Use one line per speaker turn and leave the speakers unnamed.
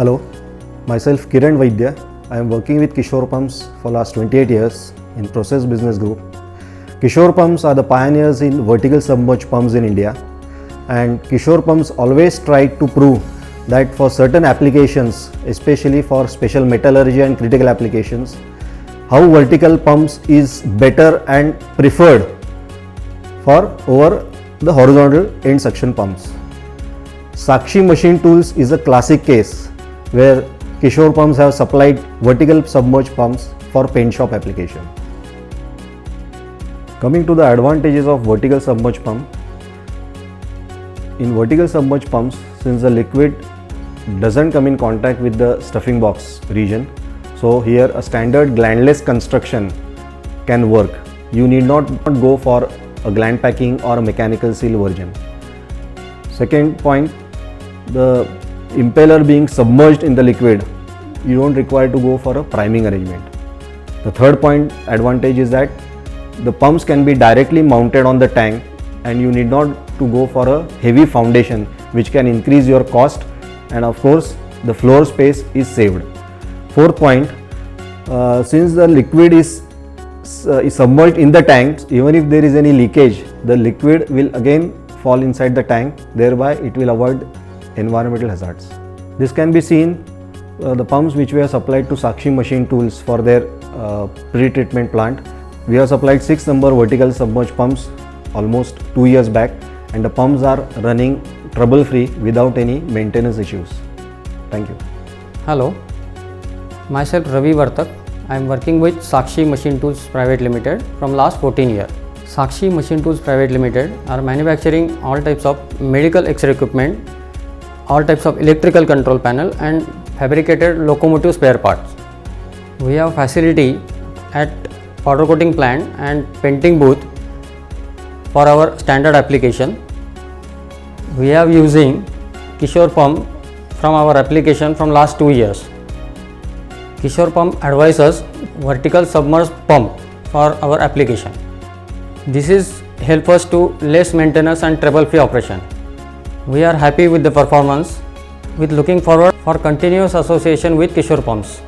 Hello, myself Kiran Vaidya. I am working with Kishore Pumps for last 28 years in Process Business Group. Kishore Pumps are the pioneers in vertical submerged pumps in India, and Kishore Pumps always tried to prove that for certain applications, especially for special metallurgy and critical applications, how vertical pumps is better and preferred for over the horizontal end suction pumps. Sakshi Machine Tools is a classic case where Kishore Pumps have supplied vertical submerged pumps for paint shop application. Coming to the advantages of vertical submerged pump. In vertical submerged pumps, since the liquid doesn't come in contact with the stuffing box region, so here a standard glandless construction can work. You need not go for a gland packing or a mechanical seal version. Second point, the impeller being submerged in the liquid, you don't require to go for a priming arrangement. The third point advantage is that the pumps can be directly mounted on the tank and you need not to go for a heavy foundation, which can increase your cost, and of course the floor space is saved. Fourth point, since the liquid is submerged in the tank, even if there is any leakage, the liquid will again fall inside the tank, thereby it will avoid environmental hazards. This can be seen the pumps which we have supplied to Sakshi Machine Tools for their pre-treatment plant. We have supplied 6 number vertical submerged pumps almost 2 years back, and the pumps are running trouble free without any maintenance issues. Thank you.
Hello, myself Ravi Vartak. I am working with Sakshi Machine Tools Private Limited from last 14 years. Sakshi Machine Tools Private Limited are manufacturing all types of medical X-ray equipment, all types of electrical control panel and fabricated locomotive spare parts. We have facility at powder coating plant and painting booth for our standard application. We are using Kishore Pump from our application from last 2 years. Kishore Pump advises vertical submerged pump for our application. This is help us to less maintenance and trouble-free operation. We are happy with the performance, with looking forward for continuous association with Kishore Pumps.